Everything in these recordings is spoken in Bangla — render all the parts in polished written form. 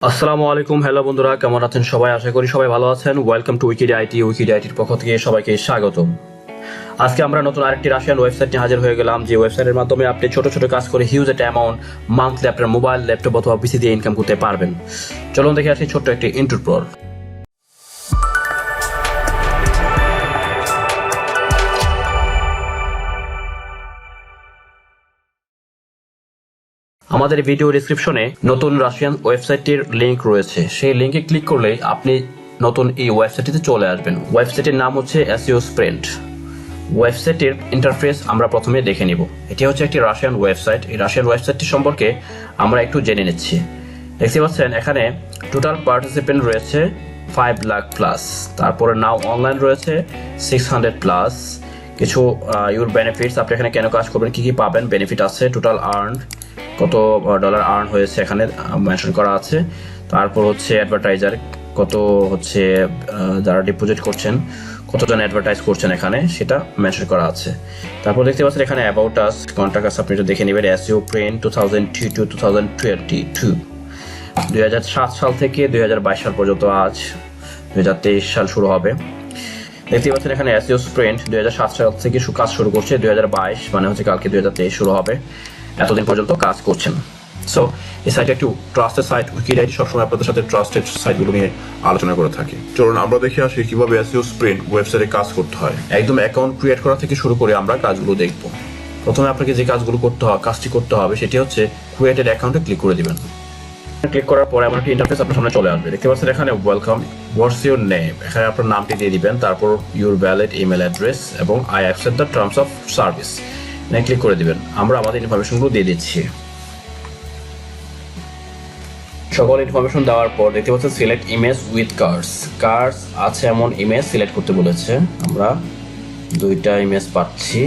আসসালামু আলাইকুম, হ্যালো বন্ধুরা, কেমন আছেন সবাই? আশা করি সবাই ভালো আছেন। Welcome to Wikidi IT. Wikidi আইটির পক্ষ থেকে সবাইকে স্বাগতম। আজকে আমরা নতুন আরেকটি রাশিয়ান ওয়েবসাইট নিয়ে হাজির হয়ে গেলাম, যে ওয়েবসাইটের মাধ্যমে আপনি ছোট ছোট কাজ করে হিউজ একটা অ্যামাউন্ট মান্থলি আপনার মোবাইল, ল্যাপটপ অথবা পিসি দিয়ে ইনকাম করতে পারবেন। চলুন দেখে আসি ছোট্ট একটি ইন্ট্রোর পর। আমাদের ভিডিও ডেসক্রিপশনে নতুন রাশিয়ান ওয়েবসাইটটির লিংক রয়েছে। সেই লিংকে ক্লিক করলেই আপনি নতুন এই ওয়েবসাইটটিতে চলে আসবেন। ওয়েবসাইটের নাম হচ্ছে SEOSprint। ওয়েবসাইটের ইন্টারফেস আমরা প্রথমে দেখে নিব। এটি হচ্ছে একটি রাশিয়ান ওয়েবসাইট। এই রাশিয়ান ওয়েবসাইটটি সম্পর্কে আমরা একটু জেনে নিচ্ছি। দেখতে পাচ্ছেন এখানে টোটাল পার্টিসিপেন্ট রয়েছে 5 লাখ প্লাস। তারপরে নাও অনলাইন রয়েছে 600 প্লাস। কিছু ইউর বেনিফিটস, আপনি এখানে কেন কাজ করবেন, কি কি পাবেন, বেনিফিট আছে, টোটাল আর্ন কত ডলার আর্ন হয়েছে এখানে মেনশন করা আছে। তারপর হচ্ছে অ্যাডভার্টাইজার কত হচ্ছে, যারা ডিপোজিট করছেন কতজন অ্যাডভার্টাইজ করছেন এখানে সেটা মেনশন করা আছে। তারপর দেখতে পাচ্ছেন এখানে অ্যাবাউট আস, কন্ট্যাক্ট আস, আপনি এটা দেখে নেবেন। SEOSprint 2002 to 2022, 2007 সাল থেকে 2022 সাল পর্যন্ত, আজ 2023 সাল শুরু হবে। দেখতে পাচ্ছেন এখানে SEOSprint 2007 সাল থেকে কাজ শুরু করছে, 2022 মানে হচ্ছে কালকে 2023 শুরু হবে, এতদিন পর্যন্ত কাজ করছেন। সো এই সাইটটা একটু ট্রাস্টেড সাইট। উইকিডি আইটি সবসময় আপনাদের সাথে ট্রাস্টেড সাইটগুলো নিয়ে আলোচনা করে থাকি। চলুন আমরা দেখে আসি কিভাবে SEOSprint ওয়েবসাইটে কাজ করতে হয়। একদম অ্যাকাউন্ট ক্রিয়েট করা থেকে শুরু করে আমরা কাজগুলো দেখব। প্রথমে আপনাকে যে কাজগুলো কাজটি করতে হবে সেটি হচ্ছে ক্রিয়েটেড অ্যাকাউন্টে ক্লিক করে দিবেন। ক্লিক করার পরে এমন একটা ইন্টারফেস আপনার সামনে চলে আসবে। দেখতে পাচ্ছেন এখানে ওয়েলকাম, হোয়াটস ইউর নেম, এখানে আপনার নামটি দিয়ে দিবেন, তারপর ইউর ভ্যালিড ইমেল অ্যাড্রেস এবং I accept the terms of service এখানে ক্লিক করে দিবেন। আমরা আমাদের ইনফরমেশনগুলো দিয়ে দিচ্ছি। সকল ইনফরমেশন দেওয়ার পর দেখতে পাচ্ছেন সিলেক্ট ইমেজ উইথ কার্ডস আছে, এমন ইমেজ সিলেক্ট করতে বলেছে। আমরা 2টা ইমেজ পাচ্ছি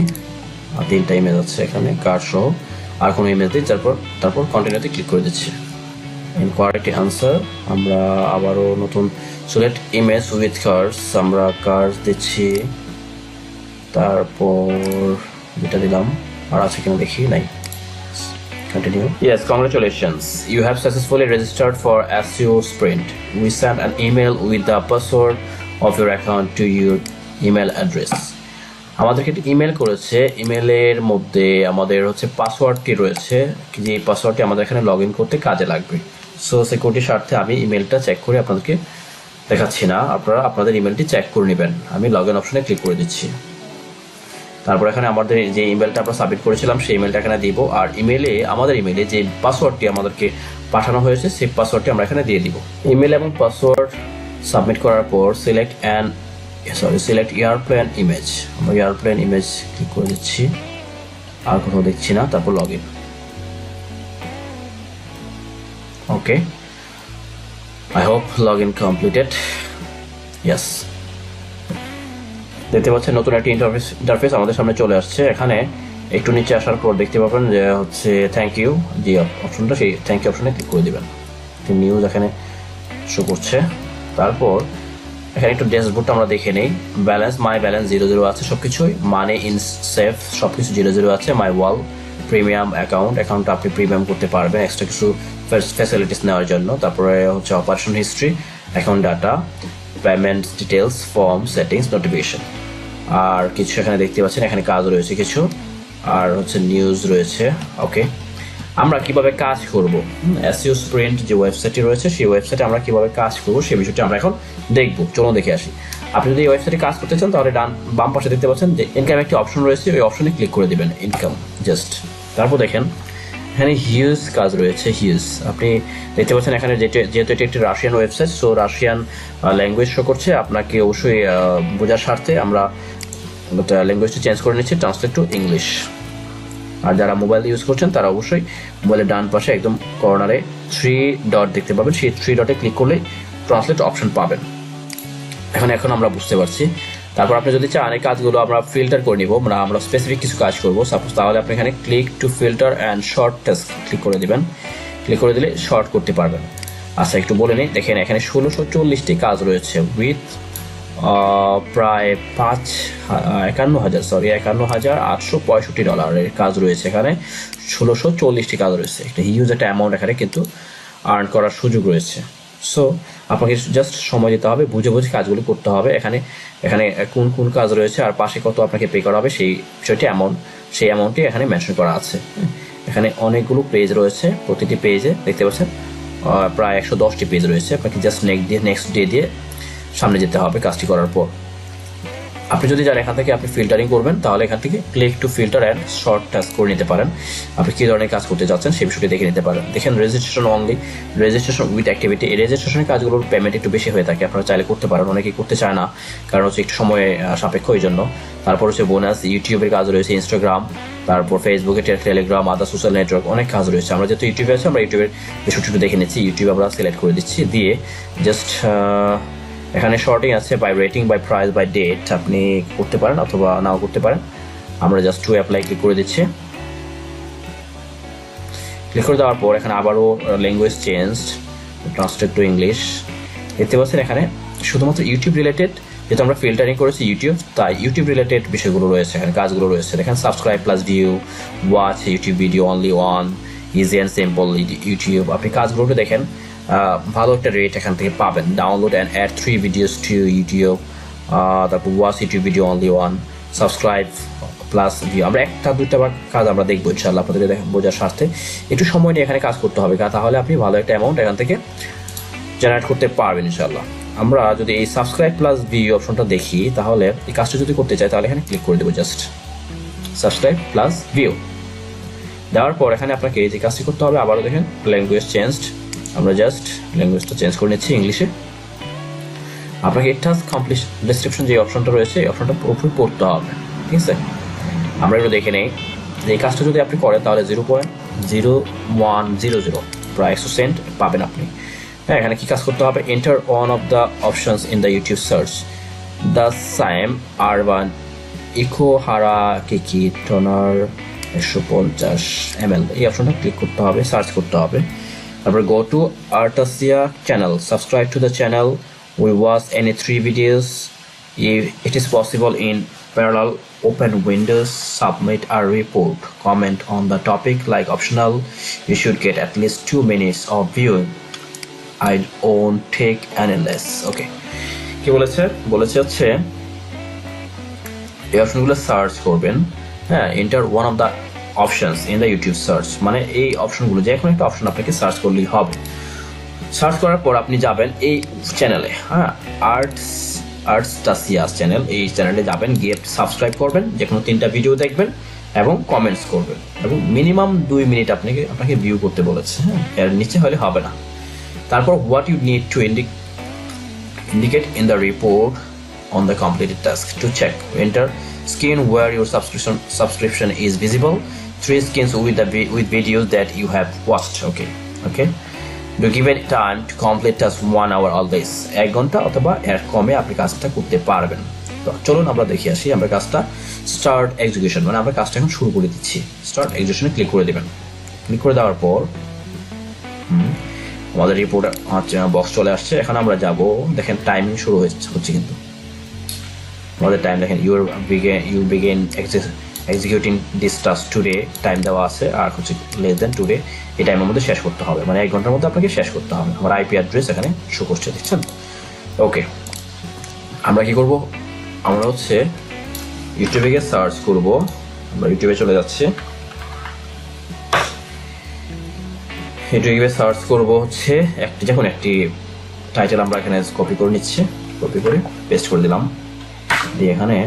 আর 3টা ইমেজ আছে এখানে কার্ড সহ, আর কোনো ইমেজ দিই। তারপর কন্টিনিউতে ক্লিক করে দিচ্ছি। ইনকোয়ারিটি আনসার, আমরা আবারও নতুন সিলেক্ট ইমেজ উইথ কার্ডস, আমরা কার্ডস দিচ্ছি। তারপর যেটা দিলাম আর আছে কিনা দেখি, নাই। Continue. Yes, congratulations. You have successfully registered for SEOSprint. We sent an email with the password of your account to your email address. আমাদেরকে একটা ইমেল করেছে, ইমেলের মধ্যে আমাদের হচ্ছে পাসওয়ার্ডটি রয়েছে, যে পাসওয়ার্ডটি আমাদের এখানে লগ ইন করতে কাজে লাগবে। সো সিকিউরিটির স্বার্থে আমি ইমেলটা চেক করে আপনাদেরকে দেখাচ্ছি না, আপনারা আপনাদের ইমেলটি চেক করে নেবেন। আমি লগ ইন অপশনে ক্লিক করে দিচ্ছি। তারপর এখানে আমাদের যে ইমেলটা আমরা সাবমিট করেছিলাম সেই ইমেলটা এখানে দিব, আর আমাদের ইমেলে যে পাসওয়ার্ডটি আমাদেরকে পাঠানো হয়েছে সেই পাসওয়ার্ডটি আমরা এখানে দিয়ে দিব। ইমেল এবং পাসওয়ার্ড সাবমিট করার পর সিলেক্ট এয়ারপ্লেন ইমেজ, আমরা এয়ারপ্লেন ইমেজ ক্লিক করে দিচ্ছি, আর কোথাও দেখছি না। তারপর log in. Okay, I hope log in completed. Yes, দেখতে পাচ্ছেন নতুন একটি ইন্টারফেস আমাদের সামনে চলে আসছে। এখানে একটু নিচে আসার পর দেখতে পাবেন যে হচ্ছে থ্যাংক ইউ, যে অপশনটা, সেই থ্যাংক ইউ অপশনে ক্লিক করে দেবেন। নিউজ এখানে শো করছে। তারপর এখানে একটু ড্যাশবোর্ডটা আমরা দেখে নেই। মাই ব্যালেন্স 0 আছে, সবকিছুই মানি ইন সেফ সবকিছু 0 আছে। মাই ওয়াল প্রিমিয়াম অ্যাকাউন্টটা আপনি প্রিমিয়াম করতে পারবেন এক্সট্রা কিছু ফ্যাসিলিটিস নেওয়ার জন্য। তারপরে হচ্ছে operation history, account data, payment details, form, settings, notification, আর কিছু এখানে দেখতে পাচ্ছেন এখানে কাজ রয়েছে কিছু, আর হচ্ছে নিউজ রয়েছে। ওকে, আমরা কিভাবে কাজ করব, SEOSprint যে ওয়েবসাইটটি রয়েছে সেই ওয়েবসাইটে আমরা কিভাবে কাজ করব সেই বিষয়টি আমরা এখন দেখব। চলুন দেখে আসি। আপনি যদি এই ওয়েবসাইটে কাজ করতে চান তাহলে বাম পাশে দেখতে পাচ্ছেন যে ইনকাম একটি অপশন রয়েছে, ওই অপশনে ক্লিক করে দিবেন, ইনকাম জাস্ট। তারপর দেখেন এখানে হিউজ কাজ রয়েছে, হিউজ। আপনি দেখতে পাচ্ছেন এখানে যেহেতু এটি একটি Russian website, so Russian language show করছে। আপনাকে অবশ্যই বোঝার স্বার্থে আমরা ল্যাঙ্গুয়েজটি চেঞ্জ করে নিচ্ছি, ট্রান্সলেট টু ইংলিশ। আর যারা মোবাইল ইউজ করছেন তারা অবশ্যই মোবাইলের ডান পাশে একদম কর্নারে 3 ডট দেখতে পাবেন, সেই 3 ডটে ক্লিক করলে ট্রান্সলেট অপশন পাবেন। এখন আমরা বুঝতে পারছি। তারপর আপনি যদি চান এই কাজগুলো আমরা ফিল্টার করে নিব, আমরা স্পেসিফিক কিছু কাজ করব সাপোজ, তাহলে আপনি এখানে click to filter and short task click করে দিবেন। ক্লিক করে দিলে শর্ট করতে পারবেন। আচ্ছা, একটু বলে নিই, দেখেন এখানে 1640টি কাজ রয়েছে উইথ প্রায় 51,865 ডলারের কাজ রয়েছে। এখানে 1640টি কাজ রয়েছে, একটা হিউজ একটা অ্যামাউন্ট এখানে কিন্তু আর্ন করার সুযোগ রয়েছে। সো আপনাকে জাস্ট সময় দিতে হবে, বুঝে বুঝে কাজগুলো করতে হবে। এখানে কোন কোন কাজ রয়েছে আর পাশে কত আপনাকে পে করা হবে সেই বিষয়টি সেই অ্যামাউন্টটি এখানে মেনশন করা আছে। এখানে অনেকগুলো পেজ রয়েছে, প্রতিটি পেজে দেখতে পাচ্ছেন প্রায় 110টি পেজ রয়েছে। আপনাকে জাস্ট নেক্সট ডে দিয়ে সামনে যেতে হবে কাজটি করার পর। আপনি যদি যান এখান থেকে আপনি ফিল্টারিং করবেন, তাহলে এখান থেকে click to filter and short task করে নিতে পারেন। আপনি কী ধরনের কাজ করতে যাচ্ছেন সেই বিষয়টি দেখে নিতে পারেন। দেখেন registration only, registration with activity. এই রেজিস্ট্রেশনের কাজগুলোর পেমেন্ট একটু বেশি হয়ে থাকে, আপনারা চাইলে করতে পারেন। অনেকেই করতে চায় না, কারণ হচ্ছে একটু সময় সাপেক্ষ এই জন্য। তারপর হচ্ছে বোনাস, ইউটিউবের কাজ রয়েছে, ইনস্টাগ্রাম, তারপর ফেসবুকে, টেলিগ্রাম, আদার সোশ্যাল নেটওয়ার্ক, অনেক কাজ রয়েছে। আমরা যেহেতু ইউটিউবে আছি, আমরা ইউটিউবের বিষয়টি দেখে নিচ্ছি। ইউটিউব আমরা সিলেক্ট করে দিচ্ছি, দিয়ে জাস্ট এখানে শর্টিং আছে by rating, by price, by date. আপনি করতে পারেন অথবা নাও করতে পারেন। আমরা জাস্ট টু অ্যাপ্লাই ক্লিক করে দিচ্ছি। ক্লিক করে দেওয়ার পর এখানে আবারও language changed, translate to English. দেখতে পাচ্ছেন এখানে শুধুমাত্র ইউটিউব রিলেটেড, যেহেতু আমরা ফিল্টারিং করেছি ইউটিউব, তাই ইউটিউব রিলেটেড বিষয়গুলো রয়েছে এখানে, কাজগুলো রয়েছে। দেখেন subscribe plus view, watch YouTube video only one, easy and simple YouTube. আপনি কাজগুলোকে দেখেন, ভালো একটা রেট এখান থেকে পাবেন। Download and add 3 videos to YouTube, তারপর watch YouTube video only one, subscribe plus view. আমরা একটা দুইটা কাজ আমরা দেখবো ইনশাল্লাহ, আপনাদের বোঝার স্বার্থে একটু সময় নিয়ে এখানে কাজ করতে হবে, তাহলে আপনি ভালো একটা অ্যামাউন্ট এখান থেকে জেনারেট করতে পারবেন ইনশাল্লাহ। আমরা যদি এই সাবস্ক্রাইব প্লাস ভিউ অপশনটা দেখি, তাহলে এই কাজটা যদি করতে চাই তাহলে এখানে ক্লিক করে দেবো, জাস্ট সাবস্ক্রাইব প্লাস ভিউ দেওয়ার পর এখানে আপনাকে যে কাজটি করতে হবে, আবারও দেখেন ল্যাঙ্গুয়েজ চেঞ্জড, আমরা জাস্ট ল্যাঙ্গুয়েজটা চেঞ্জ করে নিচ্ছি ইংলিশে। আপনাকে টাস্ক কমপ্লিট ডেসক্রিপশন যে অপশনটা রয়েছে এই অপশনটা পুরোপুরি পড়তে হবে, ঠিক আছে। আমরা একটু দেখে নেই যে এই কাজটা যদি আপনি করেন তাহলে 0.0100 প্রায় 100 সেন্ট পাবেন আপনি। হ্যাঁ, এখানে কি কাজ করতে হবে, enter one of the options in the YouTube search, the same urban echo হারা কেকি টোনার 150 ml, এই অপশনটা ক্লিক করতে হবে, সার্চ করতে হবে। তারপর go to Artasia channel, subscribe to the channel, we watch any 3 videos, if it is possible in parallel, open Windows, submit a report, comment on the topic like optional, you should get at least 2 minutes of viewing, I won't take any less. Okay, কি বলেছে হচ্ছে এই অপশনগুলো সার্চ করবেন। হ্যাঁ, enter one of the options in the YouTube search, মানে এই অপশনগুলো যে কোনো একটা অপশন আপনাকে সার্চ করলেই হবে। সার্চ করার পর আপনি যাবেন এই চ্যানেলে, হ্যাঁ, আর্টসটাসিয়াস চ্যানেল, এই চ্যানেলে যাবেন, গিয়ে সাবস্ক্রাইব করবেন, যে কোনো 3টা ভিডিও দেখবেন এবং কমেন্টস করবেন, এবং মিনিমাম 2 মিনিট আপনাকে ভিউ করতে বলেছে। হ্যাঁ, এর নিচে হলে হবে না। তারপর what you need to indicate in the report on the completed task to check, enter screen where your subscription is visible, 3 screens with videos that you have watched. Okay, do given time to complete task 1 hour always, 1 ঘন্টা অথবা এর কমে আপনি কাজটা করতে পারবেন। তো চলুন আমরা দেখে আসি। আমরা কাজটা স্টার্ট এক্সিকিউশন, মানে আমরা কাজটা এখন শুরু করে দিচ্ছি। স্টার্ট এক্সিকিউশনে ক্লিক করে দেবেন। ক্লিক করে দেওয়ার পর আমাদের রিপোর্ট বক্স চলে আসছে। এখন আমরা যাব, দেখেন টাইমিং শুরু হচ্ছে, কিন্তু আমাদের টাইম দেখেন you begin executing this task today, time দেওয়া আছে, আর হচ্ছে লেস দেন টুডে, এই টাইমের মধ্যে শেষ করতে হবে, মানে 1 ঘন্টার মধ্যে আপনাকে শেষ করতে হবে। আমার আইপি অ্যাড্রেস এখানে শো করছে, দেখছেন। ওকে, আমরা কি করব, আমরা হচ্ছে ইউটিউবে গিয়ে সার্চ করব। আমরা ইউটিউবে চলে যাচ্ছি, ইউটিউবে সার্চ করব হচ্ছে যখন একটি টাইটেল আমরা এখানে কপি করে নিচ্ছি, কপি করে পেস্ট করে দিলাম, দিয়ে এখানে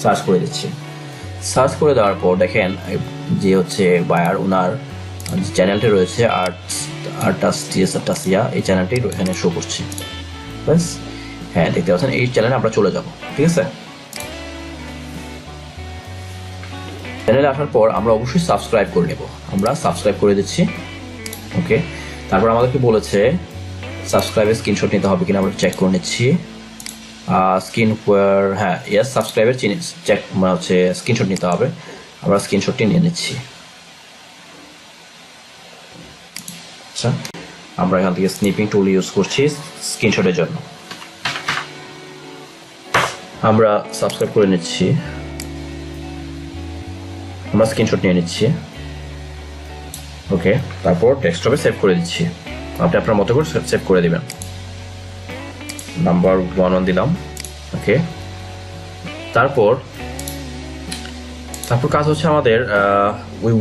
সার্চ করে দিচ্ছি। সার্চ করে দেওয়ার পর দেখেন যে হচ্ছে বায়ার, ওনার চ্যানেলটি রয়েছে আর্টাসিয়া, এই চ্যানেলটি এখানে শো করছে। ব্যাস, হ্যাঁ, দেখতে পাচ্ছেন এই চ্যানেলে আমরা চলে যাব, ঠিক আছে। চ্যানেলে আসার পর আমরা অবশ্যই সাবস্ক্রাইব করে নেব, আমরা সাবস্ক্রাইব করে দিচ্ছি। ওকে, তারপর আমাদেরকে বলেছে সাবস্ক্রাইবের স্ক্রিনশট নিতে হবে কিনা, আমরা চেক করে নিচ্ছি। হ্যাঁ, ইয়েস, সাবস্ক্রাইবের চেক মানে হচ্ছে স্ক্রিনশট নিতে হবে, আমরা স্ক্রিনশটটি নিয়ে নিচ্ছি। আচ্ছা, আমরা এখান থেকে স্নিপিং টুল ইউজ করছি স্ক্রিনশটের জন্য। আমরা সাবস্ক্রাইব করে নিচ্ছি, আমরা স্ক্রিনশট নিয়ে নিচ্ছি। ওকে, তারপর ডেস্কটপে সেভ করে দিচ্ছি। আপনি আপনার মতো করে সেভ করে দিবেন। নাম্বার 1 দিলাম, ওকে। তারপর কাজ হচ্ছে আমাদের we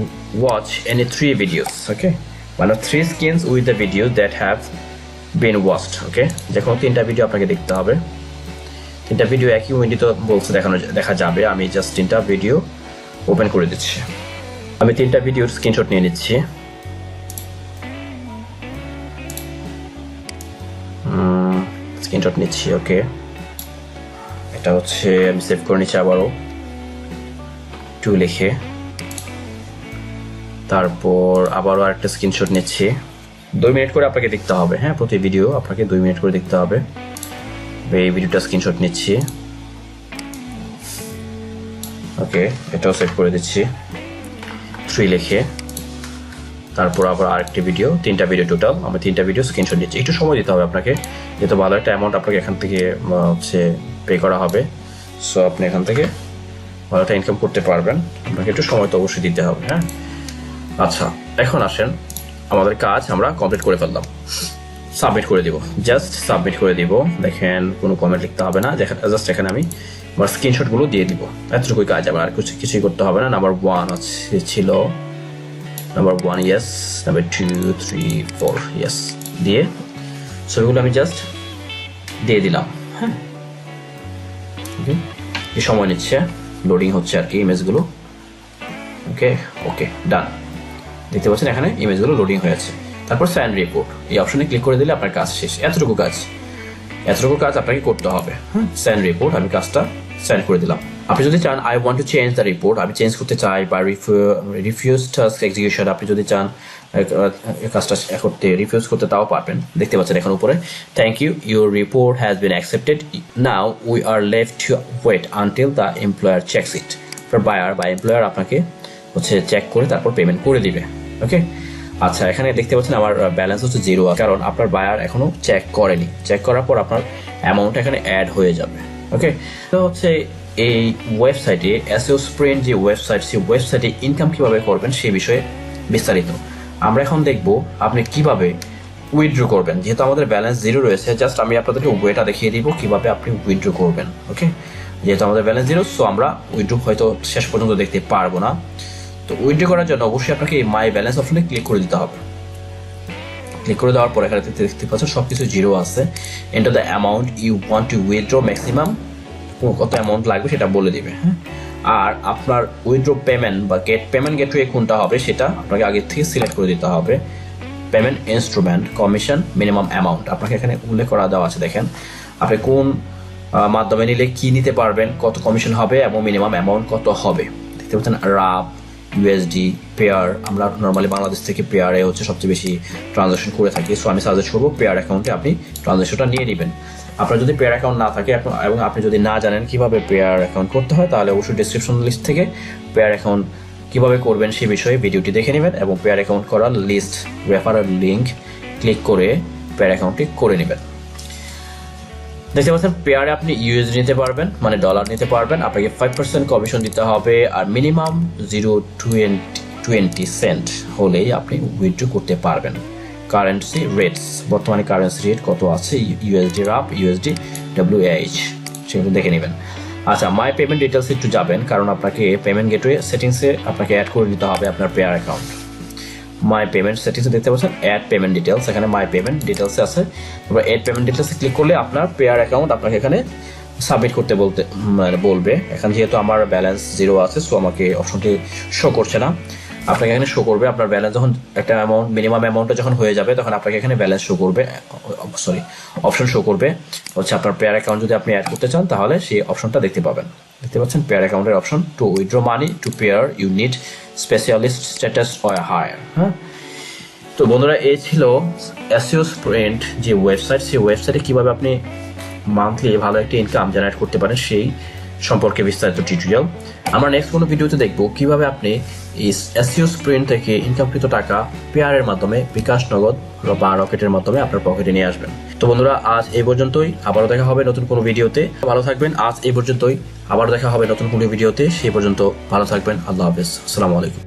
watch any 3 videos, okay, মানে 3 screens with the video that have been watched, okay. যে কোনো 3টা ভিডিও আপনাকে দেখতে হবে। 3টা ভিডিও একই উইন্ডোতে বলছে দেখা যাবে। আমি জাস্ট 3টা ভিডিও ওপেন করে দিচ্ছি। আমি 3টা ভিডিওর স্ক্রিনশট নিয়ে নিচ্ছি। স্ক্রিনশট নিচ্ছি, ওকে। এটা হচ্ছে আমি সেভ করে নিচ্ছি আবারও 2 লিখে। তারপর আবারও আরেকটা স্ক্রিনশট নিচ্ছি। 2 মিনিট করে আপনাকে দেখতে হবে, হ্যাঁ, প্রতি ভিডিও আপনাকে 2 মিনিট করে দেখতে হবে। এই ভিডিওটা স্ক্রিনশট নিচ্ছি, ওকে। এটাও সেভ করে দিচ্ছি 3 লিখে। তারপর আবার আরেকটি ভিডিও, 3টা ভিডিও টোটাল। আমি 3টা ভিডিও স্ক্রিনশট নিচ্ছি। একটু সময় দিতে হবে আপনাকে, যেহেতু ভালো একটা অ্যামাউন্ট আপনাকে এখান থেকে হচ্ছে পে করা হবে। সো আপনি এখান থেকে ভালো একটা ইনকাম করতে পারবেন। আপনাকে একটু সময় তো অবশ্যই দিতে হবে, হ্যাঁ। আচ্ছা, এখন আসেন, আমাদের কাজ আমরা কমপ্লিট করে ফেললাম। সাবমিট করে দিব, জাস্ট সাবমিট করে দিব। দেখেন কোনো কমেন্ট লিখতে হবে না, জাস্ট এখানে আমি আমার স্ক্রিনশটগুলো দিয়ে দিব। এতটুকুই কাজ, আমার আর কিছুই করতে হবে না। নাম্বার 1 ছিল, নাম্বার 1 ইয়েস, নাম্বার 2 3 4 ইয়েস দিয়ে ছবিগুলো আমি জাস্ট দিয়ে দিলাম, হ্যাঁ। ওকে, এই সময় নিচ্ছে, লোডিং হচ্ছে আর কি ইমেজগুলো, ওকে। ওকে, ডান। দেখতে পাচ্ছেন এখানে ইমেজগুলো লোডিং হয়েছে। তারপর সেন্ড রিপোর্ট, এই অপশনে ক্লিক করে দিলে আপনার কাজ শেষ। এতটুকু কাজ আপনাকে করতে হবে, হ্যাঁ। সেন্ড রিপোর্ট, আমি কাজটা সেন্ড করে দিলাম। আপনি যদি চান I want to change the report, আমি চেঞ্জ করতে চাই, বা রিফিউজ টাস্ক এক্সিকিউশন, আপনি যদি চান কাজটা করতে রিফিউজ করতে, তাও পারবেন। দেখতে পাচ্ছেন এখন উপরে, thank you, your report has been accepted, now we are left to wait until the employer checks it. Buyer বা এমপ্লয়ার আপনাকে হচ্ছে চেক করে তারপর পেমেন্ট করে দিবে, ওকে। আচ্ছা, এখানে দেখতে পাচ্ছেন আমার ব্যালেন্স হচ্ছে 0, কারণ আপনার বায়ার এখনো চেক করেনি। চেক করার পর আপনার অ্যামাউন্ট এখানে অ্যাড হয়ে যাবে, ওকে। তো হচ্ছে এই ওয়েবসাইটে SEOSprint যে ওয়েবসাইট, সেই ওয়েবসাইটে ইনকাম কিভাবে করবেন সেই বিষয়ে বিস্তারিত আমরা এখন দেখব। আপনি কিভাবে উইথড্র করবেন, যেহেতু আমাদের ব্যালেন্স 0 রয়েছে। জাস্ট আমি আপনাদেরকে ওয়েটা দেখিয়ে দিব কিভাবে আপনি উইথড্র করবেন, ওকে। যেহেতু আমাদের ব্যালেন্স 0, সো আমরা উইথড্র হয়তো শেষ পর্যন্ত দেখতে পারবো না। তো উইথড্র করার জন্য অবশ্যই আপনাকে এই মাই ব্যালেন্স অপশনে ক্লিক করে দিতে হবে। ক্লিক করে দেওয়ার পর এখানে দেখতে পাচ্ছেন সবকিছু 0 আছে। Enter the amount you want to withdraw, maximum কত অ্যামাউন্ট লাগবে সেটা বলে দিবে, হ্যাঁ। আর আপনার উইথড্র পেমেন্ট বা পেমেন্ট গেটওয়ে কোনটা হবে সেটা আপনাকে আগে থেকে সিলেক্ট করে দিতে হবে। Payment instrument, commission, minimum amount আপনাকে এখানে উল্লেখ করা দেওয়া আছে। দেখেন আপনি কোন মাধ্যমে নিলে কি নিতে পারবেন, কত কমিশন হবে এবং মিনিমাম অ্যামাউন্ট কত হবে। দেখতে পাচ্ছেন রাপ, ইউএসডি, পেয়ার। আমরা নর্মালি বাংলাদেশ থেকে পেয়ারে হচ্ছে সবচেয়ে বেশি ট্রানজাকশন করে থাকি। সো আমি সাজেস্ট করবো পেয়ার অ্যাকাউন্টে আপনি ট্রানজাকশনটা নিয়ে নেবেন। আপনার যদি পেয়ার অ্যাকাউন্ট না থাকে এবং আপনি যদি না জানেন কিভাবে পেয়ার অ্যাকাউন্ট করতে হয়, তাহলে অবশ্যই ডেসক্রিপশন লিস্ট থেকে পেয়ার অ্যাকাউন্ট কিভাবে করবেন সেই বিষয়ে ভিডিওটি দেখে নেবেন এবং পেয়ার অ্যাকাউন্ট করার লিস্ট, রেফারেল লিঙ্ক ক্লিক করে পেয়ার অ্যাকাউন্টটি করে নেবেন। দেখতে পাচ্ছেন পেয়ারে আপনি ইউএসডি নিতে পারবেন, মানে ডলার নিতে পারবেন। আপনাকে 5% কমিশন দিতে হবে, আর মিনিমাম 0.20 সেন্ট হলেই আপনি উইথড্র করতে পারবেন। কারেন্সি রেটস, বর্তমানে কারেন্সি রেট কত আছে, ইউএসডি রাপ, ইউএসডি WH, সেগুলো দেখে নেবেন। আচ্ছা, মাই পেমেন্ট ডিটেলস একটু যাবেন, কারণ আপনাকে পেমেন্ট গেটওয়ে সেটিংসে আপনাকে অ্যাড করে নিতে হবে আপনার পেয়ার অ্যাকাউন্ট। মাই পেমেন্ট সেটিংসে দেখতে পাচ্ছেন অ্যাড পেমেন্ট ডিটেলস, এখানে মাই পেমেন্ট ডিটেলসে আছে। এবার অ্যাড পেমেন্ট ডিটেলসে ক্লিক করলে আপনার পেয়ার অ্যাকাউন্ট আপনাকে এখানে সাবমিট করতে বলবে। এখন যেহেতু আমার ব্যালেন্স 0 আছে, সো আমাকে অপশনটি শো করছে না। আপনাকে এখানে শো করবে আপনার ব্যালেন্স যখন একটা অ্যামাউন্ট, মিনিমাম অ্যামাউন্টটা যখন হয়ে যাবে, তখন আপনাকে এখানে ব্যালেন্স শো করবে, অপশন শো করবে হচ্ছে আপনার পেয়ার অ্যাকাউন্ট যদি আপনি অ্যাড করতে চান তাহলে সেই অপশনটা দেখতে পাবেন। দেখতে পাচ্ছেন পেয়ার অ্যাকাউন্টের option, to withdraw money to Payeer you need specialist status or higher, হ্যাঁ। তো বন্ধুরা, এই ছিল SEOSprint যে ওয়েবসাইট, সেই ওয়েবসাইটে কিভাবে আপনি মান্থলি ভালো একটা ইনকাম জেনারেট করতে পারেন সেই সম্পর্কে বিস্তারিত টিউটোরিয়াল। আমরা নেক্সট কোনো ভিডিওতে দেখব কিভাবে আপনি এই SEOSprint থেকে ইনকামকৃত টাকা পেয়ারের মাধ্যমে, বিকাশ, নগদ বা রকেটের মাধ্যমে আপনার পকেটে নিয়ে আসবেন। তো বন্ধুরা, আজ এই পর্যন্তই। আবারও দেখা হবে নতুন কোনো ভিডিওতে। ভালো থাকবেন। আজ এই পর্যন্তই, আবারও দেখা হবে নতুন কোনো ভিডিওতে। সেই পর্যন্ত ভালো থাকবেন। আল্লাহ হাফেজ। আসসালামু আলাইকুম।